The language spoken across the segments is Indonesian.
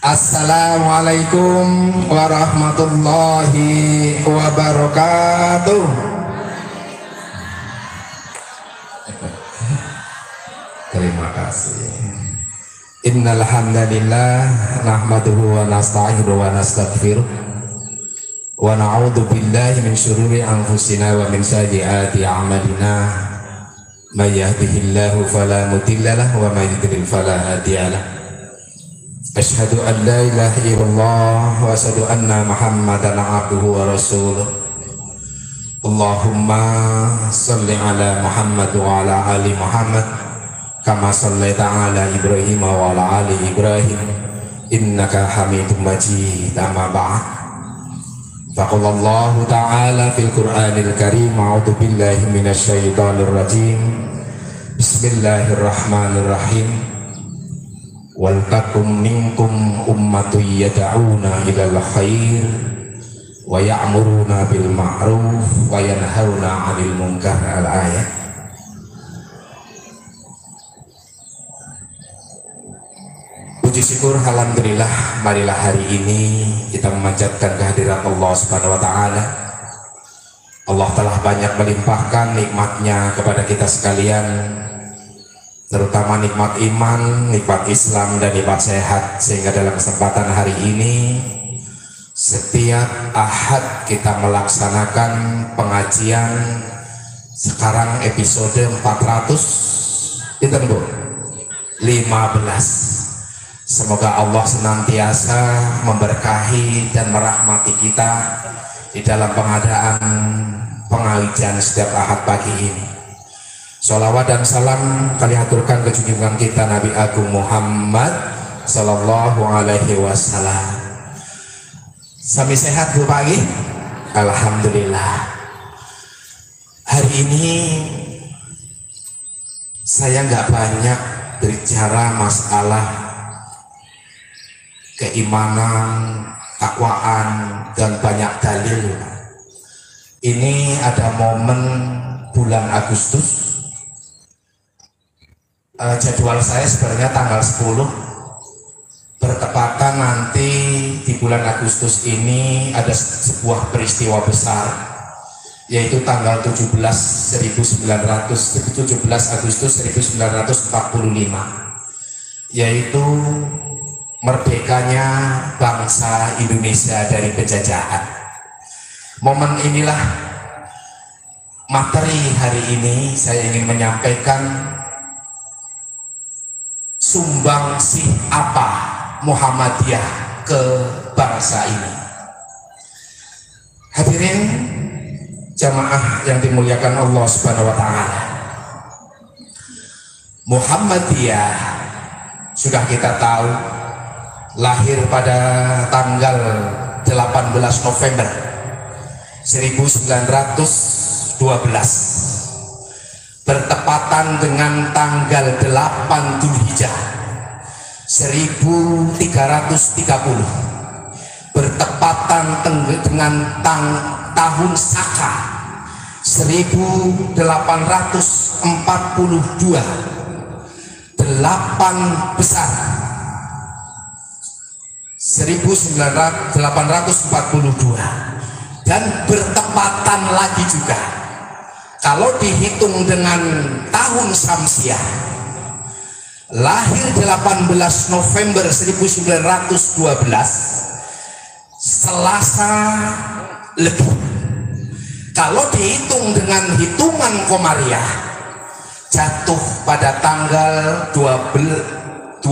Assalamualaikum warahmatullahi wabarakatuh. Terima kasih. Innal hamdalillah nahmaduhu wa nasta'inuhu wa nastaghfiruh wa na'udzu billahi min syururi anfusina wa min sayyiati a'malina. May yahdihillahu fala mudilla lahu wa may yudlil fala hadiya lahu. Asyhadu an la ilaha illallah wa asyhadu anna Muhammadan abduhu wa rasuluh. Allahumma shalli ala Muhammad wa ala ali Muhammad kama shallaita ala Ibrahim wa ala ali Ibrahim innaka Hamidum Majid. Amma ba'd. Faqala ta'ala fil Qur'anil Karim, a'udzu billahi minasy syaithanir rajim. Bismillahirrahmanirrahim. Wal takum minkum ummatun yad'una ilal khair wa ya'muruna bil ma'ruf wa yanhauna 'anil munkar. Al-ayat. Puji syukur alhamdulillah, marilah hari ini kita memanjatkan kehadiran Allah Subhanahu wa taala. Allah telah banyak melimpahkan nikmatnya kepada kita sekalian, terutama nikmat iman, nikmat Islam, dan nikmat sehat, sehingga dalam kesempatan hari ini setiap Ahad kita melaksanakan pengajian. Sekarang episode 415. Semoga Allah senantiasa memberkahi dan merahmati kita di dalam pengadaan pengajian setiap Ahad pagi ini. Sholawat dan salam kali haturkan ke junjungan kita Nabi Agung Muhammad Sallallahu Alaihi Wasallam. Sami sehat Bu pagi? Alhamdulillah. Hari ini saya nggak banyak berbicara masalah keimanan, takwaan, dan banyak dalil. Ini ada momen bulan Agustus. Jadwal saya sebenarnya tanggal 10, bertepatan nanti di bulan Agustus ini ada sebuah peristiwa besar, yaitu tanggal 17 Agustus 1945, yaitu merdekanya bangsa Indonesia dari penjajahan. Momen inilah materi hari ini saya ingin menyampaikan sumbangsih apa Muhammadiyah ke bangsa ini. Hadirin jamaah yang dimuliakan Allah Subhanahu wa taala, Muhammadiyah sudah kita tahu lahir pada tanggal 18 November 1912, bertepatan dengan tanggal 8 Dzulhijjah 1330, bertepatan dengan tahun Saka 1842, 8 besar 1842, dan bertepatan lagi juga kalau dihitung dengan tahun Syamsiah, lahir 18 November 1912, Selasa lebih. Kalau dihitung dengan hitungan Komariah, jatuh pada tanggal 28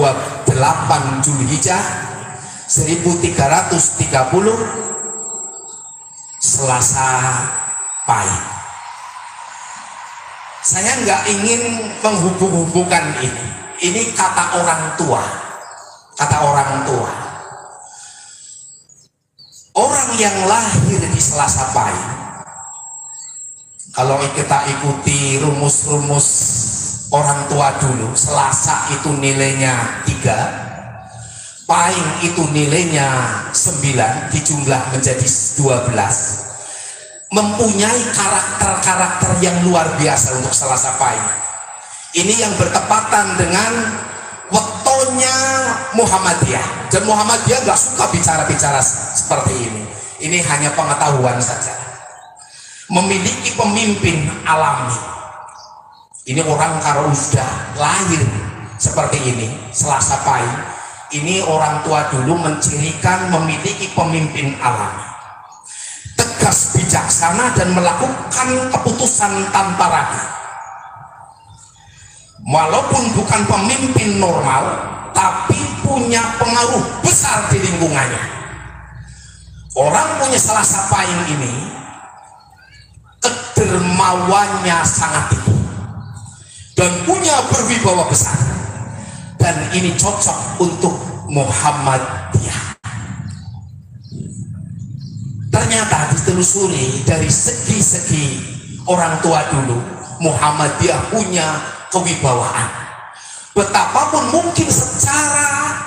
Dzulhijjah 1330, Selasa pahit. Saya nggak ingin menghubung-hubungkan ini. Ini kata orang tua. Kata orang tua. Orang yang lahir di Selasa pahit, kalau kita ikuti rumus-rumus orang tua dulu, Selasa itu nilainya 3, pahing itu nilainya 9, dijumlah menjadi 12, mempunyai karakter-karakter yang luar biasa untuk Selasa pahing. Ini yang bertepatan dengan wetonya Muhammadiyah, dan Muhammadiyah nggak suka bicara-bicara seperti ini. Ini hanya pengetahuan saja. Memiliki pemimpin alami. Ini orang kalau sudah lahir seperti ini, Selasa Pahing, ini orang tua dulu mencirikan memiliki pemimpin alami, tegas, bijaksana, dan melakukan keputusan tanpa ragu. Walaupun bukan pemimpin normal, tapi punya pengaruh besar di lingkungannya. Orang punya Selasa Pahing ini kedermawannya sangat tinggi dan punya berwibawa besar, dan ini cocok untuk Muhammadiyah. Ternyata ditelusuri dari segi-segi orang tua dulu, Muhammadiyah punya kewibawaan. Betapapun mungkin secara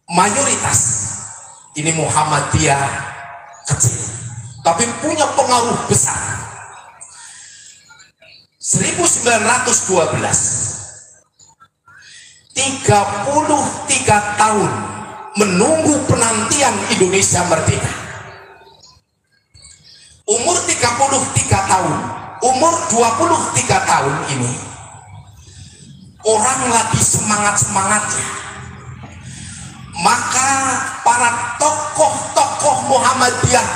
mayoritas ini Muhammadiyah kecil, tapi punya pengaruh besar. 1912, 33 tahun menunggu penantian Indonesia merdeka. Umur 33 tahun, umur 23 tahun ini orang lagi semangat-semangatnya. Maka para tokoh-tokoh Muhammadiyah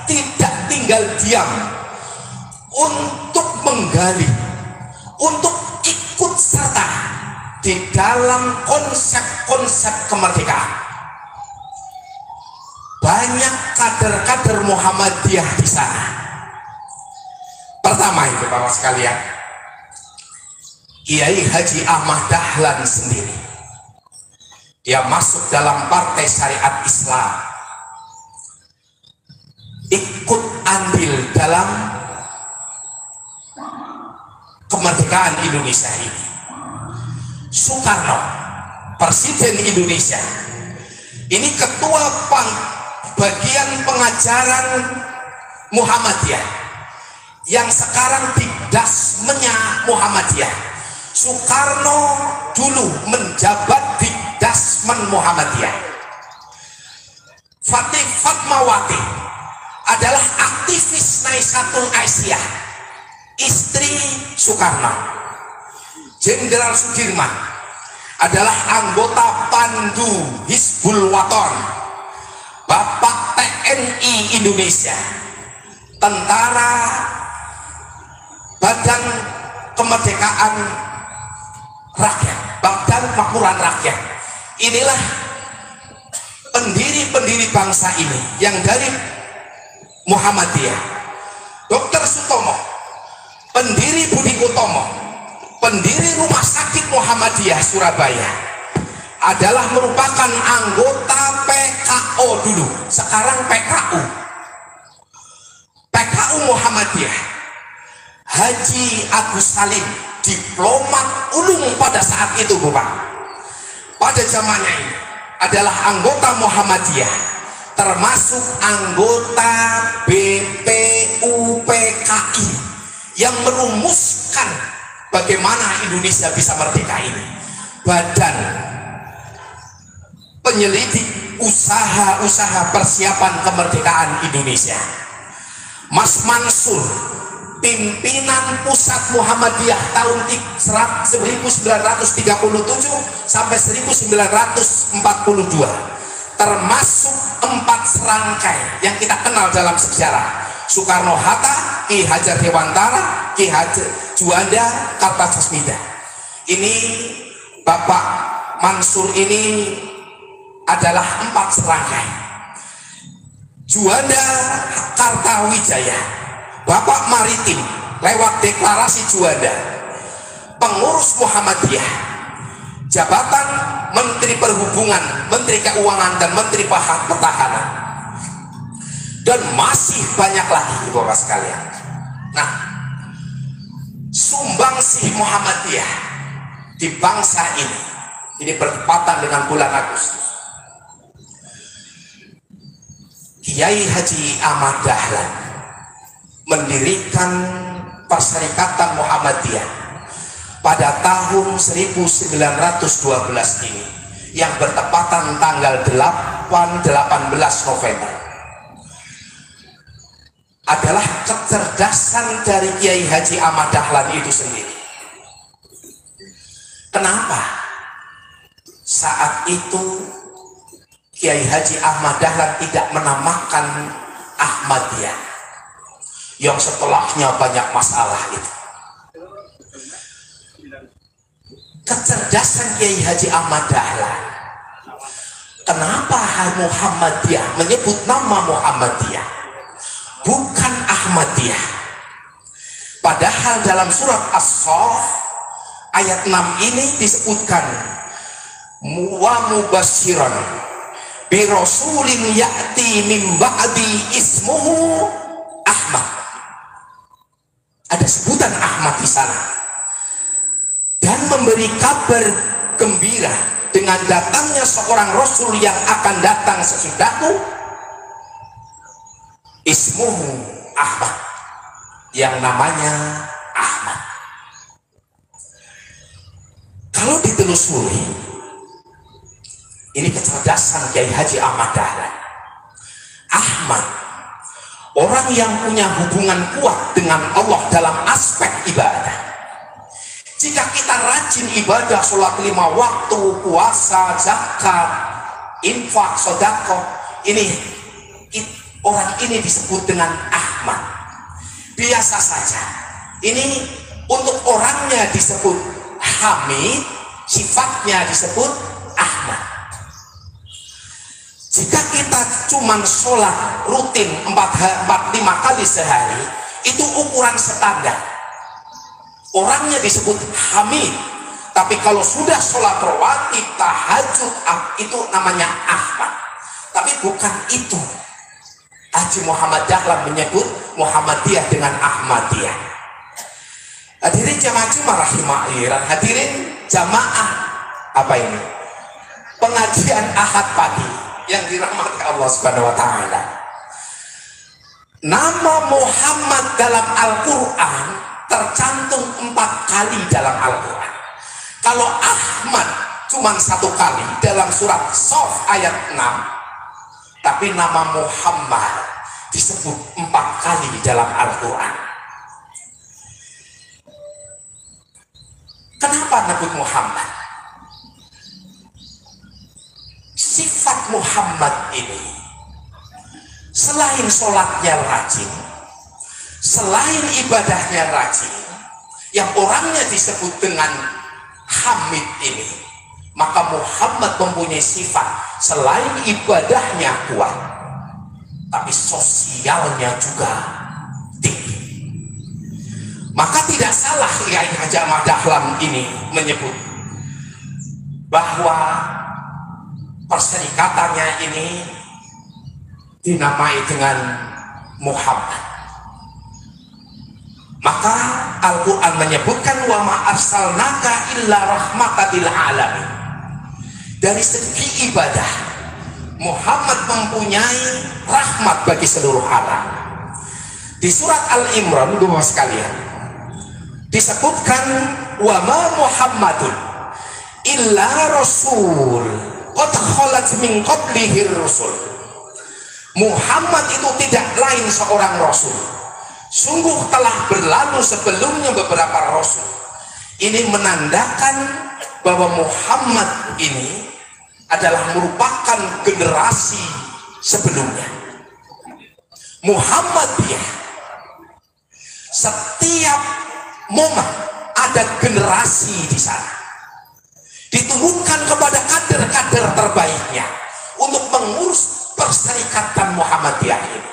tidak tinggal diam untuk menggali, untuk ikut serta di dalam konsep-konsep kemerdekaan. Banyak kader-kader Muhammadiyah di sana. Pertama itu Bapak sekalian, Kiai Haji Ahmad Dahlan sendiri. Dia masuk dalam Partai Syariat Islam, ikut andil dalam kemerdekaan Indonesia ini. Soekarno, Presiden Indonesia, ini ketua bagian pengajaran Muhammadiyah yang sekarang didasmennya Muhammadiyah. Soekarno dulu menjabat di Dasmen Muhammadiyah. Fatih Fatmawati adalah aktivis Nahdlatul Aisyah, istri Soekarno. Jenderal Sudirman adalah anggota Pandu Hizbul Waton, Bapak TNI Indonesia, tentara Badan Kemerdekaan Rakyat, Badan Makmuran Rakyat. Inilah pendiri-pendiri bangsa ini yang dari Muhammadiyah. Dr. Sutomo, pendiri Budi Utomo, pendiri Rumah Sakit Muhammadiyah Surabaya, adalah merupakan anggota PKO dulu, sekarang PKU. PKU Muhammadiyah. Haji Agus Salim, diplomat ulung pada saat itu Bapak, pada zamannya ini adalah anggota Muhammadiyah, termasuk anggota BPUPKI yang merumuskan bagaimana Indonesia bisa merdeka ini. Badan penyelidik usaha-usaha persiapan kemerdekaan Indonesia. Mas Mansur, pimpinan pusat Muhammadiyah tahun 1937 sampai 1942, termasuk 4 serangkai yang kita kenal dalam sejarah: Soekarno-Hatta, Ki Hajar Dewantara, Ki Hajar Juanda, Kartasasmita. Ini Bapak Mansur ini adalah 4 serangkai. Juanda Kartawijaya, Bapak Maritim lewat deklarasi Juanda, pengurus Muhammadiyah, jabatan Menteri Perhubungan, Menteri Keuangan, dan Menteri Pertahanan, dan masih banyak lagi Bapak sekalian. Nah, sumbangsih Muhammadiyah di bangsa ini bertepatan dengan bulan Agustus. Kiai Haji Ahmad Dahlan mendirikan Perserikatan Muhammadiyah pada tahun 1912 ini yang bertepatan tanggal 18 November adalah kecerdasan dari Kiai Haji Ahmad Dahlan itu sendiri. Kenapa saat itu Kiai Haji Ahmad Dahlan tidak menamakan Ahmadiyah yang setelahnya banyak masalah itu? Kecerdasan Kiai Haji Ahmad Dahlan. Kenapa Muhammadiyah menyebut nama Muhammadiyah, bukan Ahmadiyah? Padahal dalam surat As-Saff ayat 6 ini disebutkan wa mubasyiran bi rasulin ya'ti min ba'di ismuhu Ahmad. Ada sebutan Ahmad di sana. Dan memberi kabar gembira dengan datangnya seorang Rasul yang akan datang sesudahku, ismuhu Ahmad, yang namanya Ahmad. Kalau ditelusuri, ini kecerdasan Kiai Haji Ahmad Dahlan. Ahmad, orang yang punya hubungan kuat dengan Allah dalam aspek ibadah. Jika kita rajin ibadah, sholat 5 waktu, puasa, zakat, infak, sedekah, orang ini disebut dengan Ahmad. Biasa saja. Ini untuk orangnya disebut Hamid, sifatnya disebut Ahmad. Jika kita cuma sholat rutin 4-5 kali sehari, itu ukuran standar. Orangnya disebut Hamid. Tapi kalau sudah sholat rawatib, tahajud, itu namanya Ahmad. Tapi bukan itu Haji Muhammad Dahlan menyebut Muhammadiyah dengan Ahmadiyah. Hadirin jamaah Jumat rahimahillah, hadirin jamaah apa ini? Pengajian Ahad pagi yang dirahmati Allah Subhanahu wa taala. Nama Muhammad dalam Al-Qur'an tercantum 4 kali dalam Al-Quran. Kalau Ahmad cuma 1 kali dalam surat Shaff ayat 6, tapi nama Muhammad disebut 4 kali dalam Al-Quran. Kenapa nyebut Muhammad? Sifat Muhammad ini, selain sholatnya rajin, selain ibadahnya rajin, yang orangnya disebut dengan Hamid ini, maka Muhammad mempunyai sifat selain ibadahnya kuat, tapi sosialnya juga tinggi. Maka tidak salah Kiai Haji Ahmad Dahlan ini menyebut bahwa perserikatannya ini dinamai dengan Muhammad. Maka Al-Quran menyebutkan wa ma arsalnaka illa rahmatan lil alamin. Dari segi ibadah, Muhammad mempunyai rahmat bagi seluruh alam. Di surat Al-Imran, Bapak sekalian, disebutkan wa ma Muhammadun illa rasul qad khalat min qablihi rusul. Muhammad itu tidak lain seorang rasul, sungguh telah berlalu sebelumnya beberapa rasul. Ini menandakan bahwa Muhammad ini adalah merupakan generasi sebelumnya. Muhammadiyah, setiap momen ada generasi di sana, diturunkan kepada kader-kader terbaiknya untuk mengurus perserikatan Muhammadiyah ini.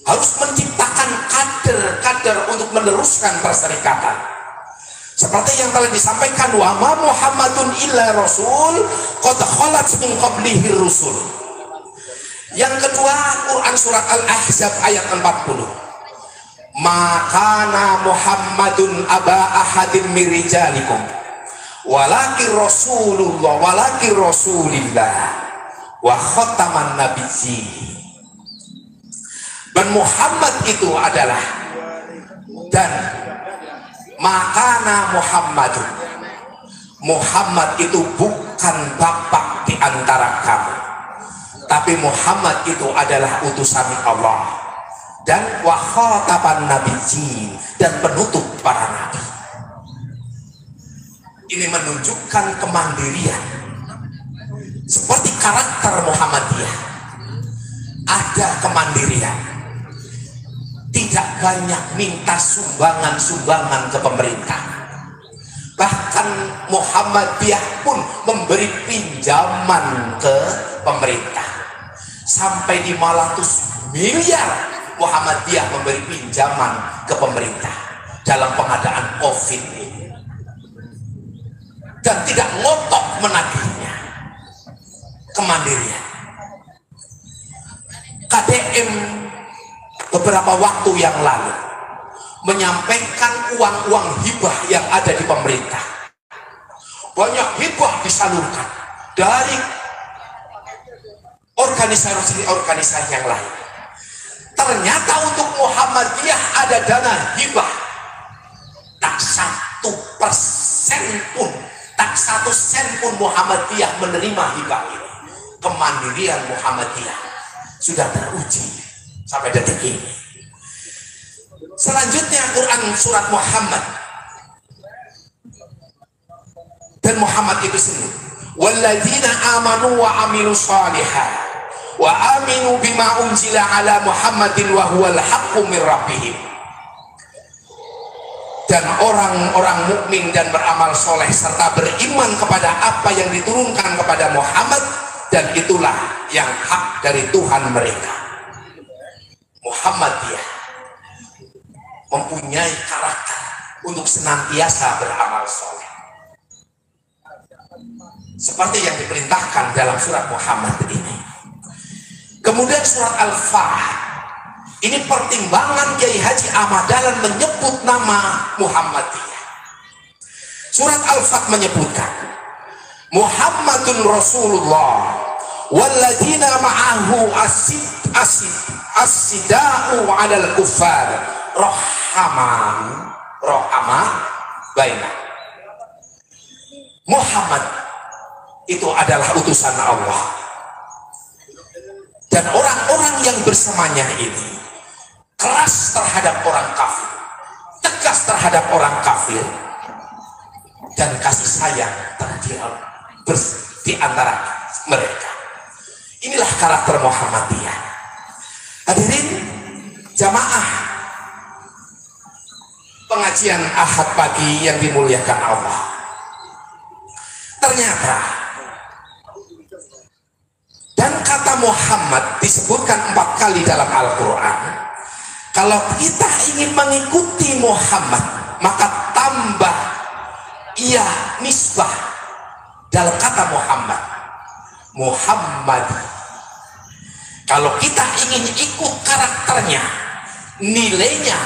Harus menciptakan kader-kader untuk meneruskan perserikatan. Seperti yang telah disampaikan, wa ma Muhammadun illa rasul qad khalat min qablihi rusul. Yang kedua, Quran surat Al-Ahzab ayat 40. Makana Muhammadun aba ahadin min rijalikum walakin rasulillah wa khataman nabiyyin. Dan Muhammad itu adalah, dan Makana Muhammadun, Muhammad itu bukan bapak di antara kamu, tapi Muhammad itu adalah utusan Allah dan wa khataban nabiyyin, dan penutup para nabi. Ini menunjukkan kemandirian seperti karakter Muhammadiyah. Ada kemandirian, tidak banyak minta sumbangan-sumbangan ke pemerintah. Bahkan Muhammadiyah pun memberi pinjaman ke pemerintah. Sampai 500 miliar Muhammadiyah memberi pinjaman ke pemerintah dalam pengadaan COVID ini. Dan tidak ngotot menagihnya. Kemandirian. KDM beberapa waktu yang lalu menyampaikan uang-uang hibah yang ada di pemerintah. Banyak hibah disalurkan dari organisasi-organisasi yang lain. Ternyata untuk Muhammadiyah ada dana hibah tak 1% pun, tak 1 sen pun Muhammadiyah menerima hibah ini. Kemandirian Muhammadiyah sudah teruji sampai detik ini. Selanjutnya Quran surat Muhammad, dan Muhammad itu sendiri, walladzina amanu wa amilu shalihat wa aminu bima unzila ala Muhammadin wa huwal haqqu min rabbihim. Dan orang-orang mukmin dan beramal soleh serta beriman kepada apa yang diturunkan kepada Muhammad, dan itulah yang hak dari Tuhan mereka. Muhammadiyah mempunyai karakter untuk senantiasa beramal soleh, seperti yang diperintahkan dalam surat Muhammad ini. Kemudian surat Al-Fah, ini pertimbangan Kiai Haji Ahmad Dahlan menyebut nama Muhammadiyah. Surat Al-Fah menyebutkan Muhammadun Rasulullah walladzina ma'ahu as-sida'u 'alal kuffar rahama baina. Muhammad itu adalah utusan Allah, dan orang-orang yang bersamanya ini keras terhadap orang kafir, tegas terhadap orang kafir, dan kasih sayang terdiam di antara mereka. Inilah karakter Muhammadiyah. Hadirin jamaah pengajian Ahad pagi yang dimuliakan Allah. Ternyata dan kata Muhammad disebutkan 4 kali dalam Al-Quran. Kalau kita ingin mengikuti Muhammad, maka tambah ia nisbah dalam kata Muhammad, Muhammad. Kalau kita ingin ikut karakternya, nilainya,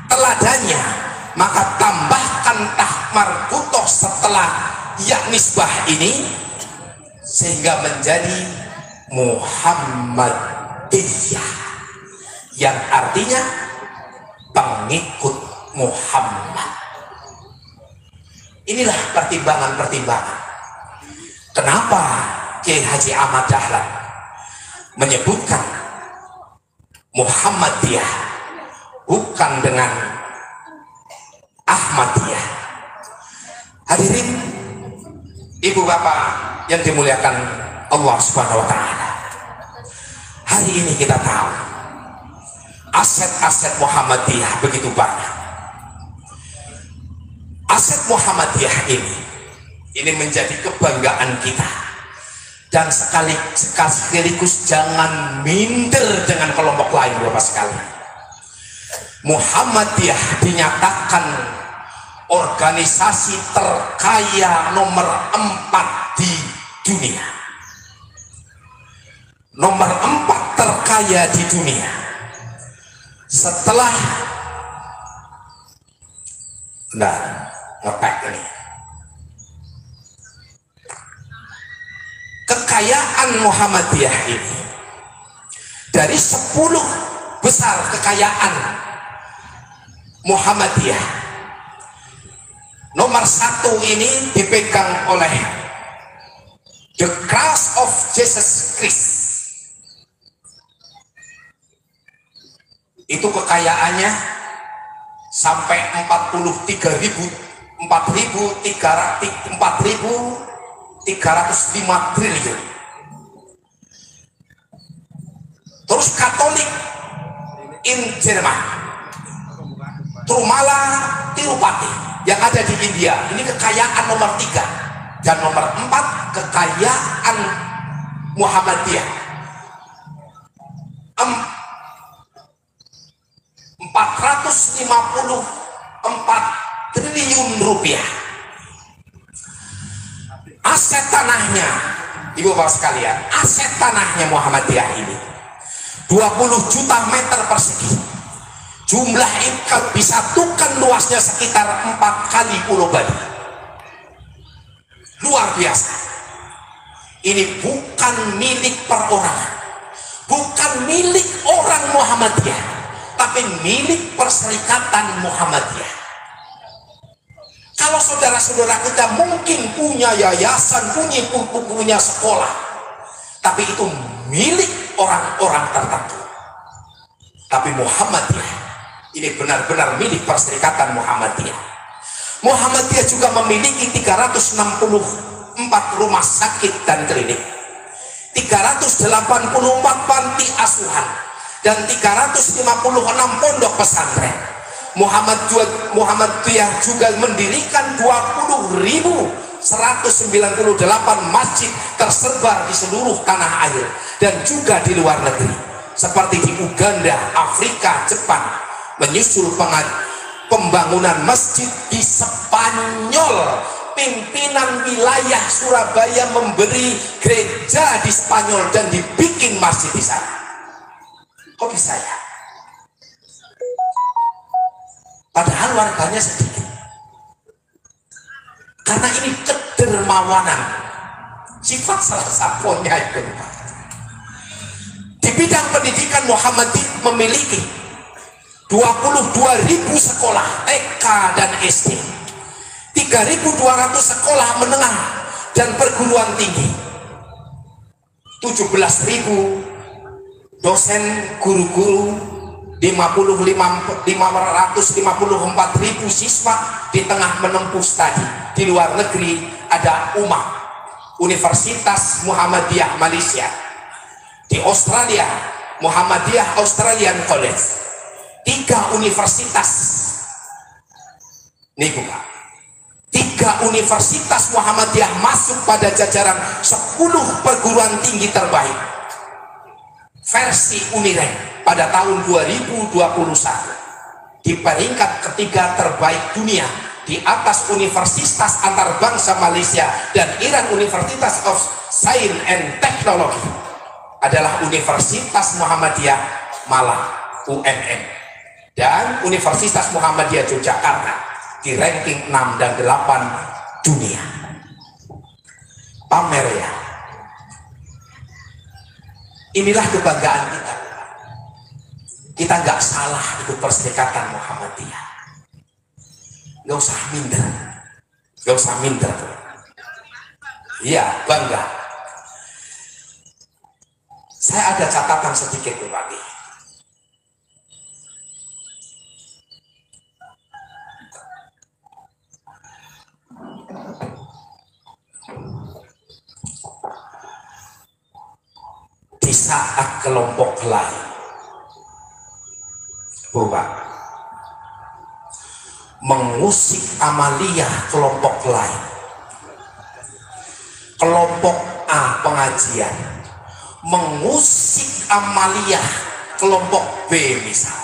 teladannya, maka tambahkan tah marbutoh setelah ya nisbah ini, sehingga menjadi Muhammadiyah, yang artinya pengikut Muhammad. Inilah pertimbangan-pertimbangan kenapa Kiai Haji Ahmad Dahlan menyebutkan Muhammadiyah bukan dengan Ahmadiyah. Hadirin ibu bapak yang dimuliakan Allah Subhanahu wa ta'ala, hari ini kita tahu aset-aset Muhammadiyah begitu banyak. Aset Muhammadiyah ini menjadi kebanggaan kita, dan sekaligus jangan minder dengan kelompok lain Bapak sekalian. Muhammadiyah dinyatakan organisasi terkaya nomor 4 di dunia, nomor 4 terkaya di dunia setelah ngepek ini. Kekayaan Muhammadiyah ini dari 10 besar kekayaan Muhammadiyah, Nomor 1 ini dipegang oleh The Cross of Jesus Christ. Itu kekayaannya sampai 4.305 triliun. Terus Katolik in Jerman, Trumala Tirupati yang ada di India, ini kekayaan nomor 3. Dan nomor 4 kekayaan Muhammadiyah, 454 triliun rupiah. Aset tanahnya, ibu bapak sekalian, aset tanahnya Muhammadiyah ini 20 juta meter persegi. Jumlah itu disatukan luasnya sekitar 4 kali Pulau Bali. Luar biasa. Ini bukan milik perorangan, bukan milik orang Muhammadiyah, tapi milik Perserikatan Muhammadiyah. Kalau saudara-saudara kita mungkin punya yayasan, punya sekolah, tapi itu milik orang-orang tertentu. Tapi Muhammadiyah ini benar-benar milik Perserikatan Muhammadiyah. Muhammadiyah juga memiliki 364 rumah sakit dan klinik, 384 panti asuhan, dan 356 pondok pesantren. Muhammadiyah juga mendirikan 20.198 masjid tersebar di seluruh tanah air dan juga di luar negeri, seperti di Uganda, Afrika, Jepang, menyusul pembangunan masjid di Spanyol. Pimpinan wilayah Surabaya memberi gereja di Spanyol dan dibikin masjid di sana. Kok bisa ya? Padahal warganya sedikit. Karena ini kedermawanan, sifat salah satunya itu. Di bidang pendidikan Muhammadiyah memiliki 22.000 sekolah TK dan SD, 3.200 sekolah menengah dan perguruan tinggi, 17.000 dosen guru-guru, 554.000 siswa di tengah menempuh studi. Di luar negeri ada Universitas Muhammadiyah Malaysia. Di Australia, Muhammadiyah Australian College. 3 universitas nih Pak, 3 universitas Muhammadiyah masuk pada jajaran 10 perguruan tinggi terbaik versi Unirank pada tahun 2021, di peringkat ketiga terbaik dunia, di atas Universitas Antarbangsa Malaysia dan Iran. Universitas of Science and Technology adalah Universitas Muhammadiyah Malang, UMM, dan Universitas Muhammadiyah Yogyakarta di ranking 6 dan 8 dunia. Pamer ya. Inilah kebanggaan kita. Kita nggak salah ikut Perserikatan Muhammadiyah. Nggak usah minder. Nggak usah minder. Iya, bangga. Saya ada catatan sedikit berbagi. Di saat kelompok lain mengusik amaliyah kelompok lain, kelompok A pengajian mengusik amaliyah kelompok B misal.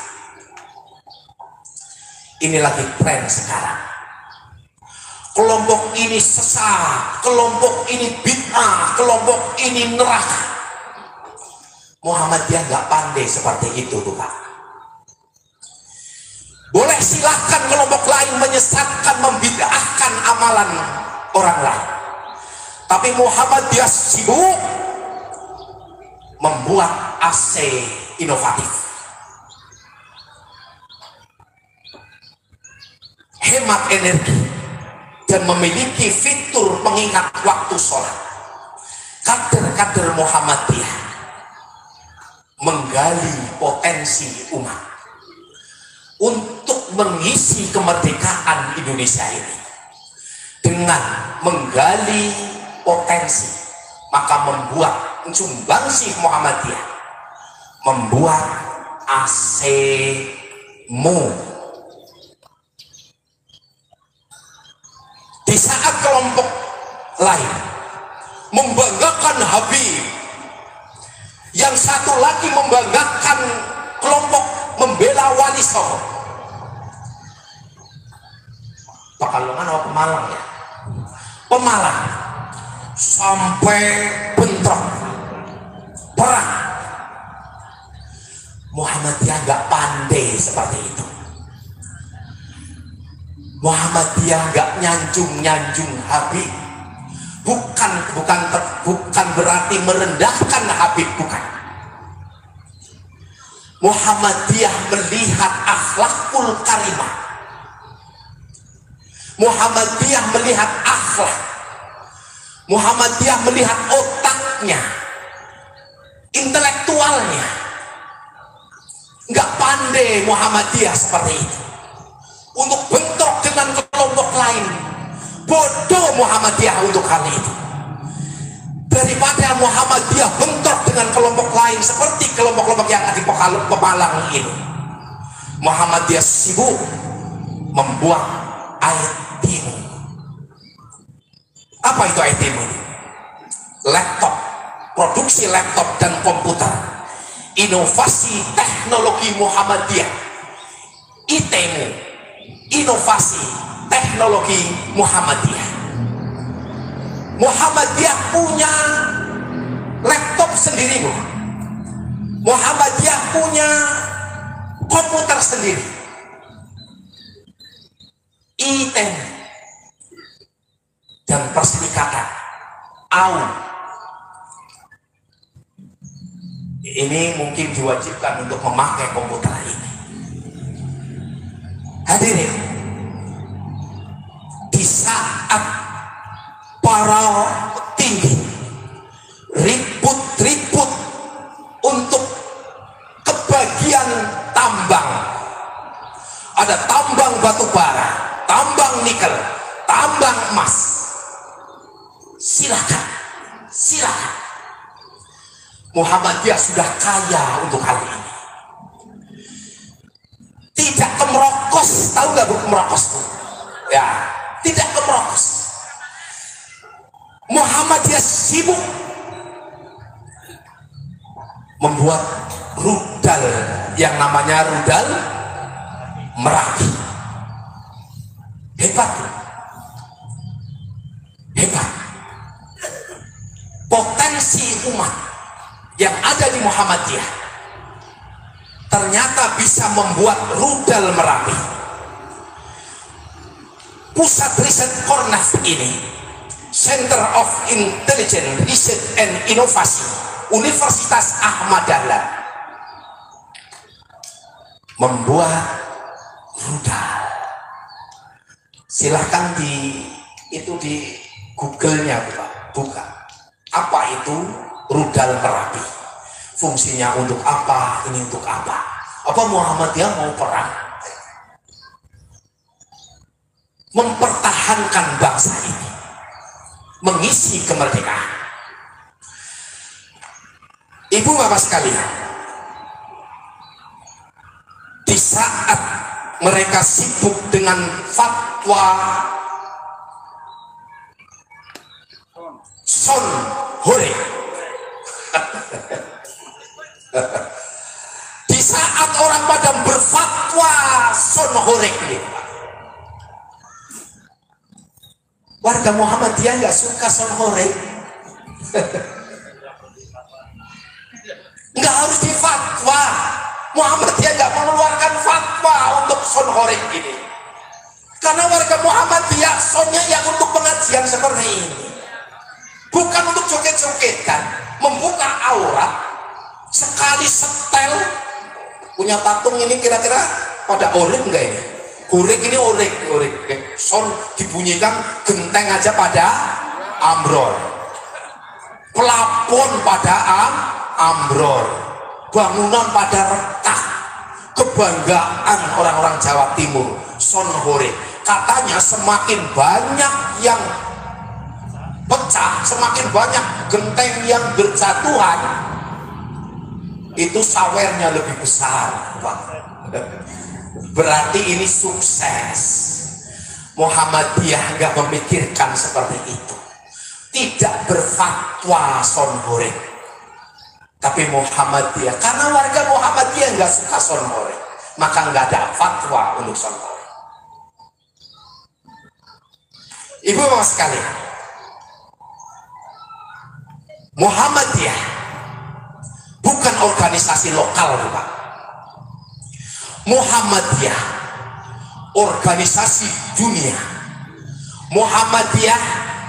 Ini lagi tren sekarang. Kelompok ini sesat, kelompok ini bid'ah, kelompok ini neraka. Muhammadiyah nggak pandai seperti itu tuh Pak. Boleh silakan kelompok lain menyesatkan, membid'ahkan amalan orang lain, tapi Muhammadiyah sibuk membuat AC inovatif, hemat energi, dan memiliki fitur pengingat waktu sholat. Kader-kader Muhammadiyah menggali potensi umat untuk mengisi kemerdekaan Indonesia ini. Dengan menggali potensi, maka membuat Sumbangsih Muhammadiyah membuat ASEMO. Di saat kelompok lain membanggakan Habib, yang satu lagi membanggakan kelompok membela Wali Songo. Pekalongan atau Pemalang ya? Pemalang sampai bentrok perang. Muhammadiyah nggak pandai seperti itu. Muhammadiyah nggak nyanjung Habib. Bukan berarti merendahkan Habib, bukan. Muhammadiyah melihat akhlakul karimah. Muhammadiyah melihat akhlak. Muhammadiyah melihat otaknya, intelektualnya. Nggak pandai Muhammadiyah seperti itu untuk bentrok dengan kelompok lain. Bodoh Muhammadiyah untuk hal itu. Daripada Muhammadiyah bentrok dengan kelompok lain seperti kelompok-kelompok yang ada di Pemalang ini, Muhammadiyah sibuk membuat ATM. Apa itu ATM? Laptop, produksi laptop dan komputer, inovasi teknologi Muhammadiyah. ITM, inovasi teknologi Muhammadiyah. Muhammadiyah punya laptop sendiri, Bu. Muhammadiyah punya komputer sendiri. ITM dan perserikatan AU ini mungkin diwajibkan untuk memakai komputer ini. Hadirin, di saat para petinggi ribut-ribut untuk kebagian tambang, ada tambang batu bara, tambang nikel, tambang emas, silakan. Muhammadiyah sudah kaya untuk hal ini. Tidak kemerokos, tahu nggak Bu kemerokos? Ya, tidak kemerokos. Muhammadiyah sibuk membuat rudal yang namanya rudal Merapi. Hebat, hebat. Potensi umat yang ada di Muhammadiyah ternyata bisa membuat rudal Merapi. Pusat riset Kornas ini, Center of Intelligence Research and Innovation, Universitas Ahmad Dahlan, membuat rudal. Silahkan di Google-nya buka. Apa itu rudal Merapi? Fungsinya untuk apa? Ini untuk apa? Apa Muhammadiyah mau perang? Mempertahankan bangsa ini, mengisi kemerdekaan. Ibu bapak sekalian, di saat mereka sibuk dengan fatwa Son Hore, di saat orang pada berfatwa Son Hore ini, warga Muhammadiyah nggak suka Son Hore. Nggak harus difatwa. Muhammadiyah nggak mengeluarkan fatwa untuk Son Hore ini, karena warga Muhammadiyah sonnya yang untuk pengajian seperti ini, bukan untuk joget-jogetan, membuka aurat. Sekali setel, punya tatung ini kira-kira pada orek enggak ini? Orek ini orek. son dibunyikan, genteng aja pada ambrol, pelapon pada ambrol, bangunan pada retak. Kebanggaan orang-orang Jawa Timur, son hore. Katanya semakin banyak yang pecah, semakin banyak genteng yang berjatuhan, itu sawernya lebih besar. Berarti ini sukses. Muhammadiyah nggak memikirkan seperti itu, tidak berfatwa son hore. Tapi Muhammadiyah, karena warga Muhammadiyah nggak suka son hore, maka nggak ada fatwa untuk son hore. Ibu bapak sekalian, Muhammadiyah bukan organisasi lokal, Pak. Muhammadiyah organisasi dunia. Muhammadiyah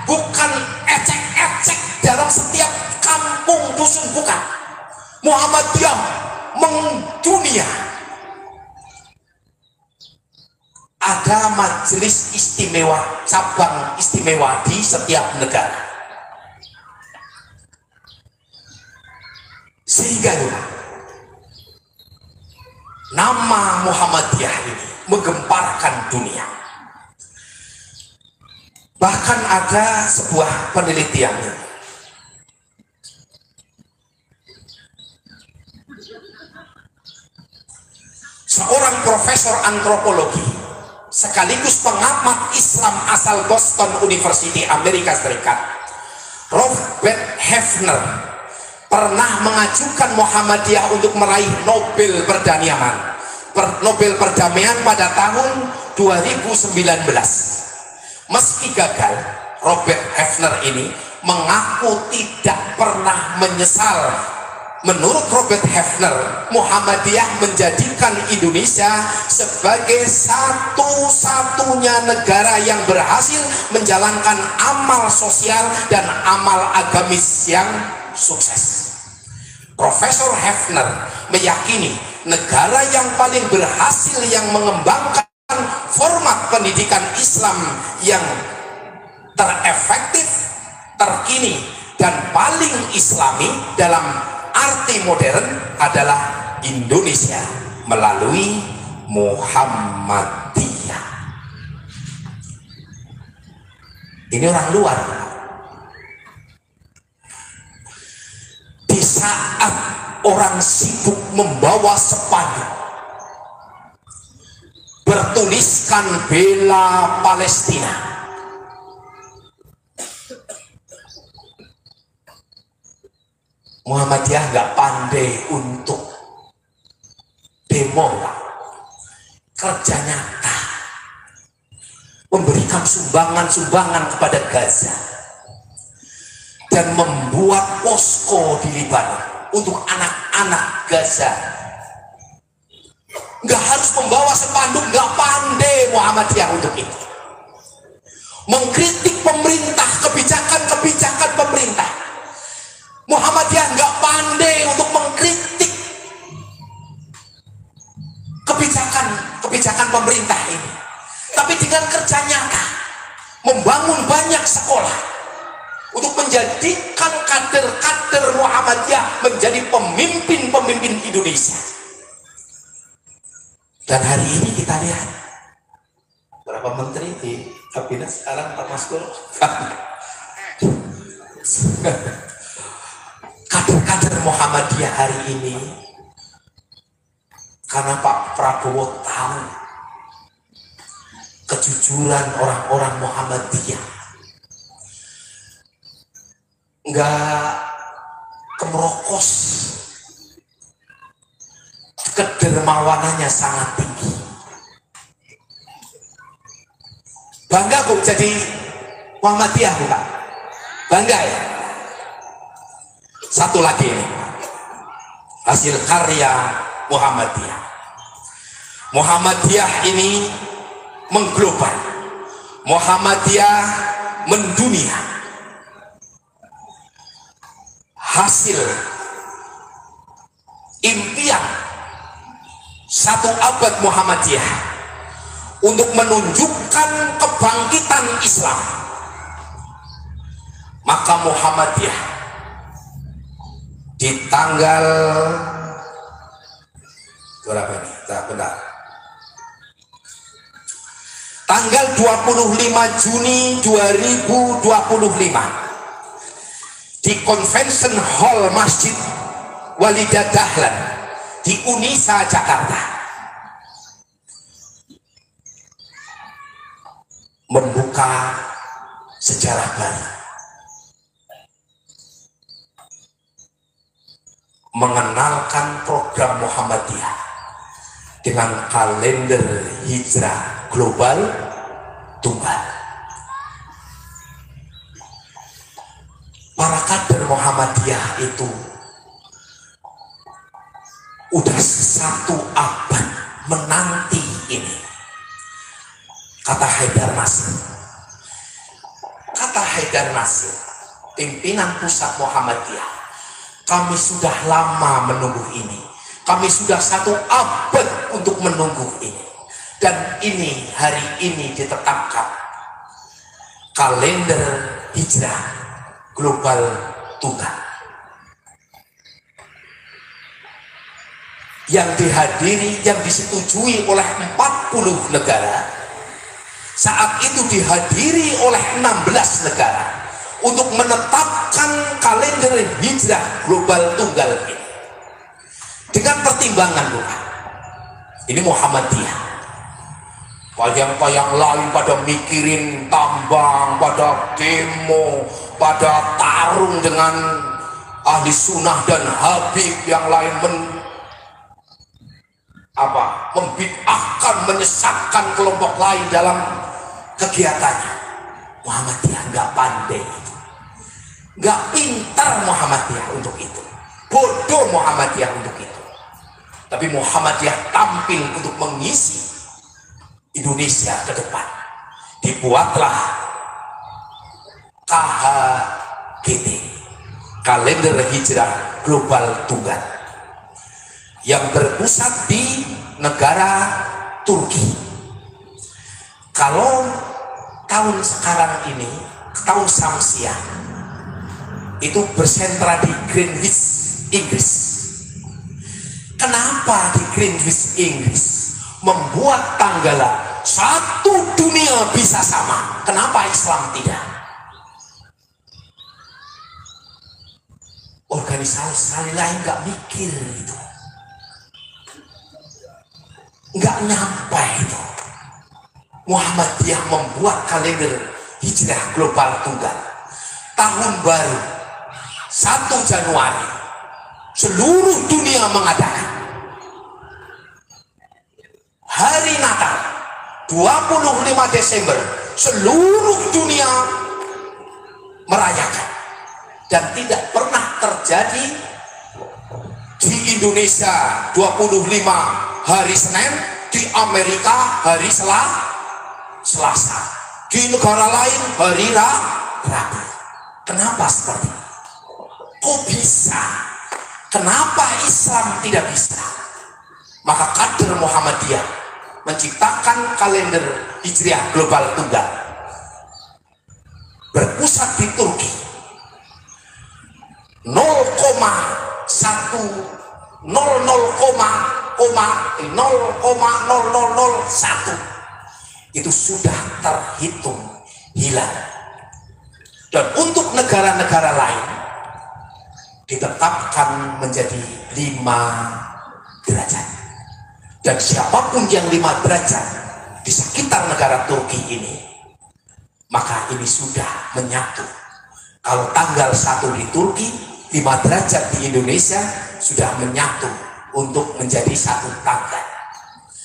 bukan ecek-ecek dalam setiap kampung dusun, bukan. Muhammadiyah mendunia. Ada majelis istimewa, cabang istimewa di setiap negara. Sehingga nama Muhammadiyah ini menggemparkan dunia. Bahkan ada sebuah penelitian, seorang profesor antropologi sekaligus pengamat Islam asal Boston University, Amerika Serikat, Robert Hefner, pernah mengajukan Muhammadiyah untuk meraih Nobel Perdamaian pada tahun 2019. Meski gagal, Robert Hefner ini mengaku tidak pernah menyesal. Menurut Robert Hefner, Muhammadiyah menjadikan Indonesia sebagai satu-satunya negara yang berhasil menjalankan amal sosial dan amal agamis yang sukses. Profesor Hefner meyakini negara yang paling berhasil yang mengembangkan format pendidikan Islam yang terefektif, terkini, dan paling islami dalam arti modern adalah Indonesia melalui Muhammadiyah. Ini orang luar. Di saat orang sibuk membawa spanduk bertuliskan bela Palestina, Muhammadiyah nggak pandai untuk demo, kerja nyata, memberikan sumbangan-sumbangan kepada Gaza dan membuat posko di Libanon untuk anak-anak Gaza. Nggak harus membawa spanduk, nggak pandai Muhammadiyah untuk itu. Mengkritik pemerintah, kebijakan-kebijakan pemerintah. Muhammadiyah nggak pandai untuk mengkritik kebijakan pemerintah ini, tapi dengan kerja nyata membangun banyak sekolah untuk menjadikan kader-kader Muhammadiyah menjadi pemimpin-pemimpin Indonesia. Dan hari ini kita lihat berapa menteri di kabinet sekarang, Pak Maskur. Kader-kader Muhammadiyah hari ini, karena Pak Prabowo tahu kejujuran orang-orang Muhammadiyah, nggak kemerokos, kedermawanannya sangat tinggi. Bangga kok jadi Muhammadiyah, bukan? Bangga ya. Satu lagi ini, hasil karya Muhammadiyah. Muhammadiyah ini mengglobal, Muhammadiyah mendunia. Hasil impian satu abad Muhammadiyah untuk menunjukkan kebangkitan Islam. Maka Muhammadiyah di tanggal berapa ini? Benar. Tanggal 25 Juni 2025 di Convention Hall Masjid Walidah Dahlan di Unisa Jakarta membuka sejarah baru, mengenalkan program Muhammadiyah dengan kalender hijrah global tunggal. Para kader Muhammadiyah itu udah 1 abad menanti ini. Kata Haidar Nasir, pimpinan pusat Muhammadiyah, kami sudah lama menunggu ini. Kami sudah 1 abad untuk menunggu ini. Dan ini hari ini ditetapkan kalender hijrah global tunggal yang dihadiri, yang disetujui oleh 40 negara. Saat itu dihadiri oleh 16 negara untuk menetapkan kalender hijrah global tunggal ini dengan pertimbangan doa. Ini Muhammadiyah. Yang lain pada mikirin tambang, pada demo, pada tarung dengan ahli sunnah dan Habib, yang lain membid'ahkan, menyesatkan kelompok lain dalam kegiatannya. Muhammadiyah nggak pandai itu, nggak pintar Muhammadiyah untuk itu, bodoh Muhammadiyah untuk itu. Tapi Muhammadiyah tampil untuk mengisi Indonesia ke depan. Dibuatlah KHGT, kalender hijrah global tunggal, yang berpusat di negara Turki. Kalau tahun sekarang ini, tahun Syamsiah, itu bersentra di Greenwich, Inggris. Kenapa di Greenwich, Inggris membuat tanggalan 1 dunia bisa sama? Kenapa Islam tidak? Organisasi lain nggak mikir itu, nggak nyampe itu. Muhammadiyah membuat kalender hijrah global tunggal. Tahun baru 1 Januari seluruh dunia mengadakan. Hari Natal 25 Desember seluruh dunia merayakan. Dan tidak pernah terjadi di Indonesia 25 hari Senin, di Amerika hari Selasa, di negara lain hari Rabu. Kenapa seperti itu? Kok bisa? Kenapa Islam tidak bisa? Maka kader Muhammadiyah menciptakan kalender hijriah global tunggal berpusat di Turki. 0,0001 itu sudah terhitung hilang. Dan untuk negara-negara lain ditetapkan menjadi 5 derajat. Dan siapapun yang 5 derajat di sekitar negara Turki ini, maka ini sudah menyatu. Kalau tanggal 1 di Turki, 5 derajat di Indonesia sudah menyatu untuk menjadi 1 tanggal.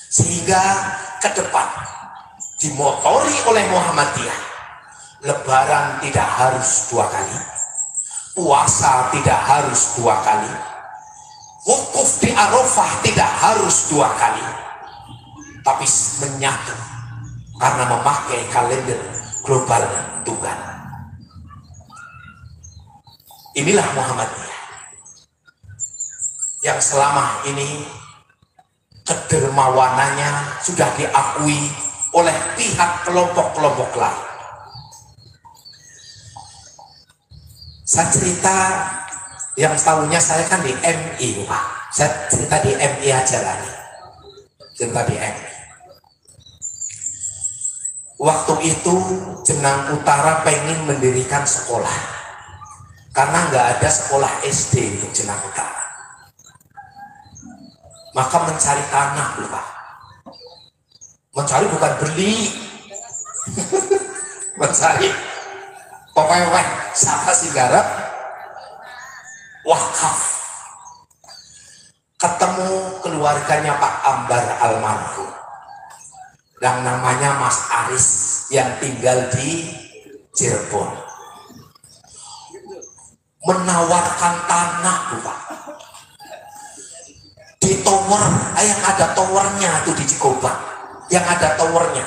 Sehingga ke depan dimotori oleh Muhammadiyah, Lebaran tidak harus 2 kali, puasa tidak harus 2 kali, wukuf di Arafah tidak harus 2 kali, tapi menyatu karena memakai kalender global tunggal. Inilah Muhammadiyah yang selama ini kedermawanannya sudah diakui oleh pihak kelompok-kelompok lain. Saya cerita yang tahunya saya kan di MI, Pak. Saya cerita di MI aja lah nih. Cerita di MI. Waktu itu Jenang Utara pengen mendirikan sekolah karena nggak ada sekolah SD untuk Jenang Utara. Maka mencari tanah, Pak. Mencari bukan beli. Mencari pepeweh siapa sih garap wakaf. Ketemu keluarganya Pak Ambar almarhum yang namanya Mas Aris yang tinggal di Cirebon, menawarkan tanah, Pak, di tower yang ada towernya itu di Cikoba, yang ada towernya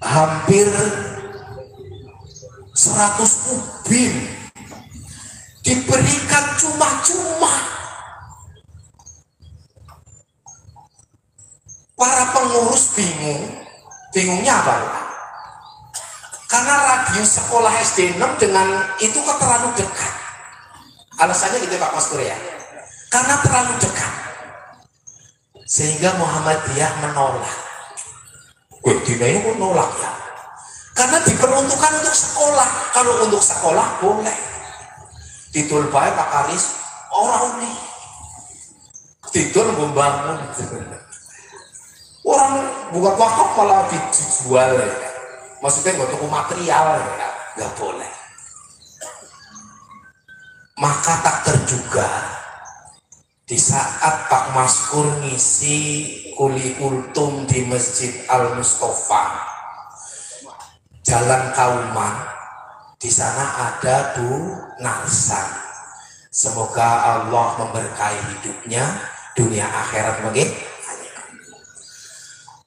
hampir 100 ubin diberikan cuma-cuma. Para pengurus bingungnya apa? Karena radius sekolah SD 6 dengan itu kan terlalu dekat. Alasannya gitu Pak Mas ya, karena terlalu dekat, sehingga Muhammadiyah menolak. Dina ini pun nolak ya, karena diperuntukkan untuk sekolah. Kalau untuk sekolah boleh. Didol bae Pak Karis, orang ini didol membangun. Orang bukan wakaf malah dijual ya. Maksudnya nggak toko material ya, nggak boleh. Maka tak terduga di saat Pak Maskur ngisi kuli kultum di Masjid Al Mustafa Jalan Kauman, di sana ada Bu Narsan. Semoga Allah memberkahi hidupnya dunia akhirat begitu.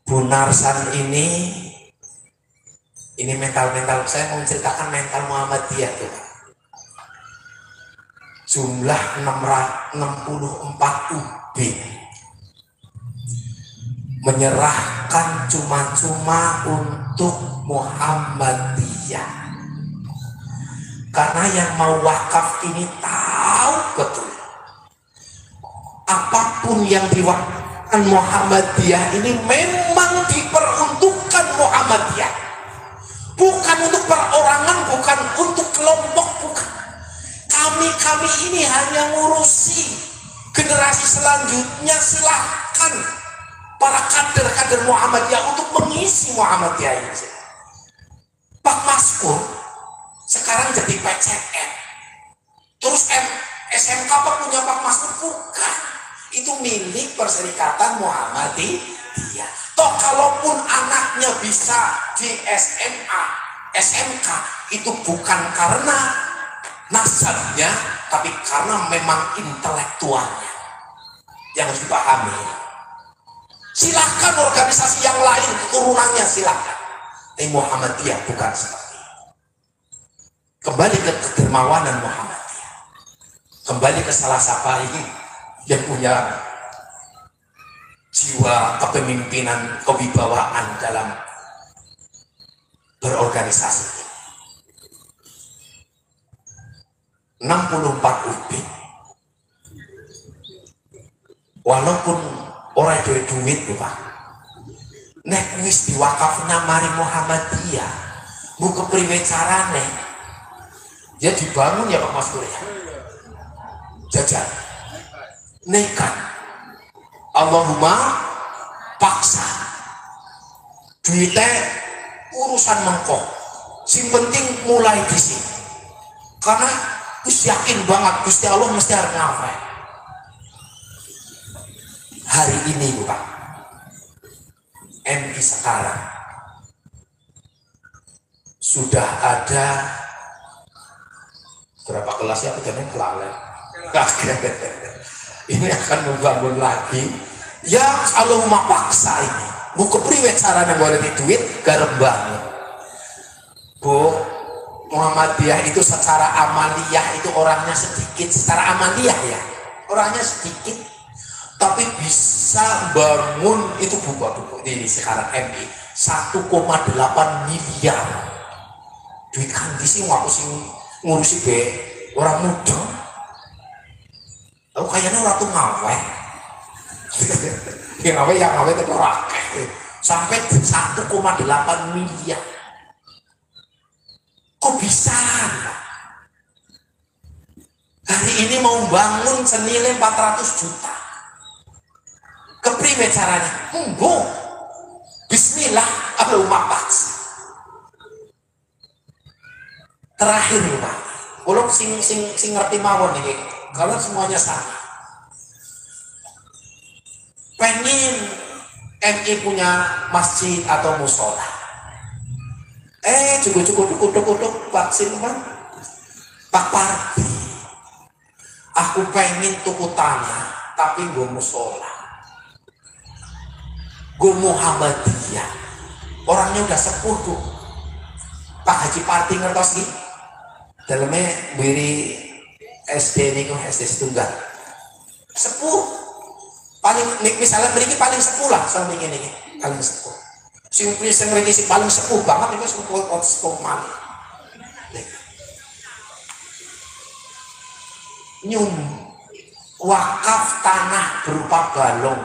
Bu Narsan ini mental saya mau menceritakan mental Muhammadiyah tuh. Jumlah 664 ubin menyerahkan cuma-cuma untuk Muhammadiyah. Karena yang mau wakaf ini tahu betul apapun yang diwakafkan Muhammadiyah ini memang diperuntukkan Muhammadiyah, bukan untuk perorangan, bukan untuk kelompok, bukan. Kami ini hanya ngurusi generasi selanjutnya. Silahkan para kader-kader Muhammadiyah untuk mengisi Muhammadiyah ini. Pak Maskur sekarang jadi PCN, terus SMK apa punya Pak Maskur? Bukan. Itu milik Perserikatan Muhammadiyah. Toh kalaupun anaknya bisa di SMA, SMK, itu bukan karena nasabnya, tapi karena memang intelektualnya yang harus dipahami. Silahkan organisasi yang lain turunannya silahkan, tapi Muhammadiyah bukan seperti itu. Kembali ke kedermawanan Muhammadiyah, kembali ke salah sapa ini yang punya jiwa kepemimpinan, kewibawaan dalam berorganisasi. 64 ubin, walaupun orang duit Pak, nek wis diwakafna mari Muhammadiyah, buka priwe carane ya dibangun ya Pak Mas ya, jajan nekat, Allahumma paksa duitnya urusan mengkok, si penting mulai di sini, karena Gus yakin banget Gusti Allah mesti harus ngafai. Hari ini Pak, MI sekarang sudah ada berapa kelas ya? Udah kelalen. Ini akan membangun lagi. Ya Allahumma paksa ini. Buku priwet caranya boleh di duit garem banget. Bu, Muhammadiyah itu secara amaliyah itu orangnya sedikit, secara amaliyah ya orangnya sedikit, tapi bisa bangun itu buku ini sekarang MI 1,8 miliar. Duit kan di sini aku sing ngurusi be orang muda. Aku kayaknya orang tuh ngaweh. Yang ngaweh itu rakyat. Sampai 1,8 miliar. Kok bisa? Hari ini mau bangun senilai 400 juta. Kepriwe caranya? Monggo. Bismillah, Allahumma paksa. Terakhir nih Pak. Kalau sing ngerti mawon nih, kalau semuanya sama. Pengen MI punya masjid atau musola. Cukup vaksin Pak. Pak Parti. Aku pengen tuku tanah, tapi gue musola. Gue Muhammadiyah. Orangnya udah sepuh tuh. Pak Haji Parti ngertos nih. Dalamnya beri SD nih, SD setunggal. Sepuh. Paling misalnya beri paling sepuh lah, sama ini paling sepuh. Sing paling sepuh banget itu sepuh mana? Nyum wakaf tanah berupa balong.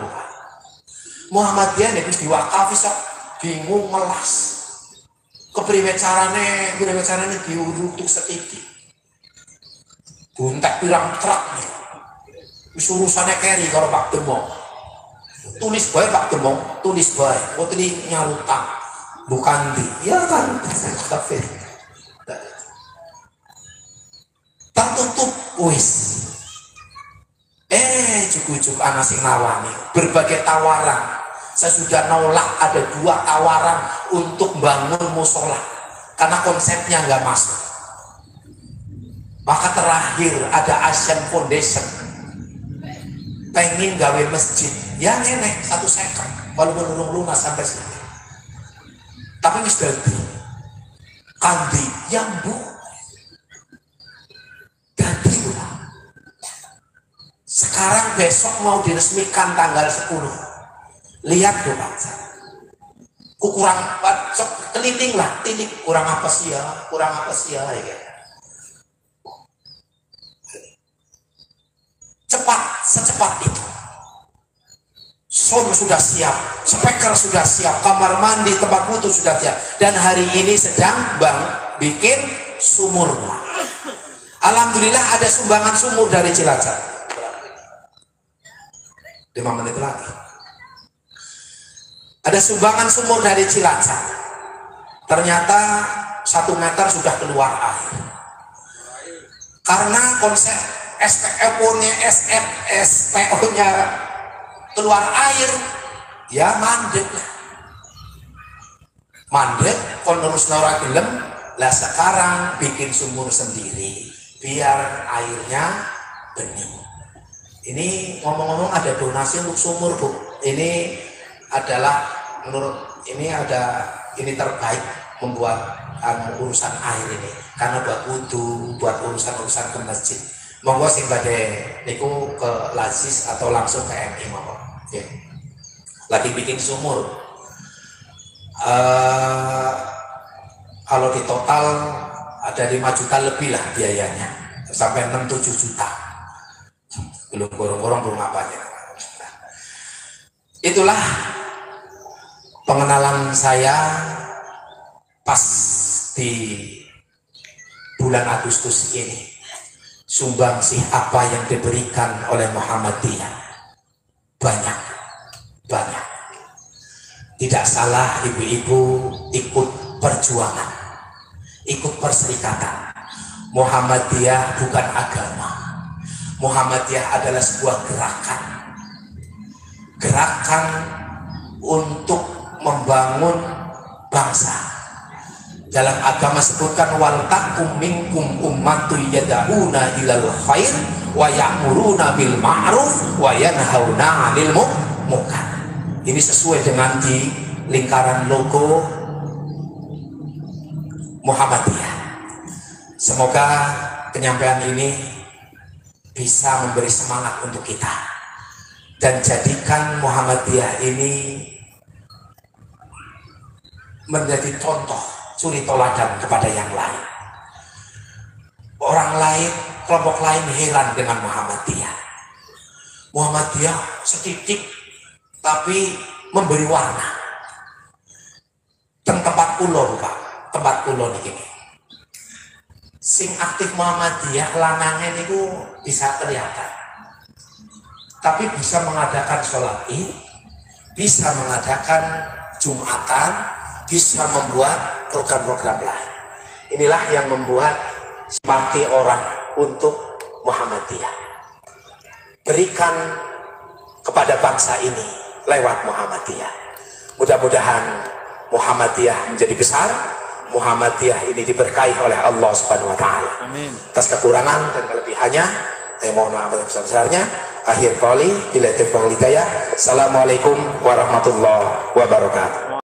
Muhammadiyah nek wis diwakaf iso bingung melas. Kepriwe carane diurutuk setiti. Buntek pirang truk nih. Wis urusane keri karo Pak Demong. Tulis bae Pak Demong, tulis bae. Kok tadi nyalutang. Bukan di. Ya kan. Tapi tertutup wis. Cukup anak sing nawani berbagai tawaran. Saya sudah nolak ada 2 tawaran untuk bangun musola karena konsepnya nggak masuk. Maka terakhir ada Asian Foundation pengen gawe masjid ya nenek 1 second kalau menurung lunas sampai sini. Tapi wis dadi kandi yang bu ganti lah. Sekarang besok mau diresmikan tanggal 10. Lihat tuh Pak, kurang keliling lah, tilik kurang apa sih ya ya. Secepat itu. Sound sudah siap, speaker sudah siap, kamar mandi, tempat wudhu sudah siap, dan hari ini sedang bikin sumur. Alhamdulillah ada sumbangan sumur dari Cilacap. 5 menit lagi. Ada sumbangan sumur dari Cilacap. Ternyata 1 meter sudah keluar air. Karena konsep SPO-nya keluar air, ya mandek. Mandek, penerus nora gelem, lah sekarang bikin sumur sendiri, biar airnya bening. Ini ngomong-ngomong ada donasi untuk sumur Bu. Ini adalah menurut ini terbaik membuat urusan air ini karena buat wudhu, buat urusan ke masjid. Monggo sing badhe niku ke Lazis atau langsung ke MI monggo. Okay. Lagi bikin sumur. Kalau di total ada 5 juta lebih lah biayanya, sampai 6-7 juta. Belum gorong-gorong belum apanya. Itulah pengenalan saya pas di bulan Agustus ini. Sumbangsih apa yang diberikan oleh Muhammadiyah banyak. Tidak salah ibu-ibu ikut perjuangan, ikut perserikatan. Muhammadiyah bukan agama. Muhammadiyah adalah sebuah gerakan untuk membangun bangsa. Dalam agama sebutkan wal takum minkum ummatu yad'una ilal khair wa ya'muruna bil ma'ruf wa yanhauna 'anil munkar. Ini sesuai dengan di lingkaran logo Muhammadiyah. Semoga penyampaian ini bisa memberi semangat untuk kita dan jadikan Muhammadiyah ini menjadi contoh suri toladan kepada yang lain. Orang lain, kelompok lain heran dengan Muhammadiyah. Muhammadiyah setitik tapi memberi warna. Tempat kulon Pak, tempat kulon ini. Sing aktif Muhammadiyah lanangnya itu bisa kelihatan. Tapi bisa mengadakan sholat Id, bisa mengadakan Jumatan, bisa membuat program-program lain. Inilah yang membuat simpati orang untuk Muhammadiyah. Berikan kepada bangsa ini lewat Muhammadiyah. Mudah-mudahan Muhammadiyah menjadi besar, Muhammadiyah ini diberkahi oleh Allah Subhanahu wa taala. Amin. Atas kekurangan dan kelebihannya, saya mohon maaf besar-besarnya. Akhir kali, bila taufiq wal hidayah. Assalamualaikum warahmatullahi wabarakatuh.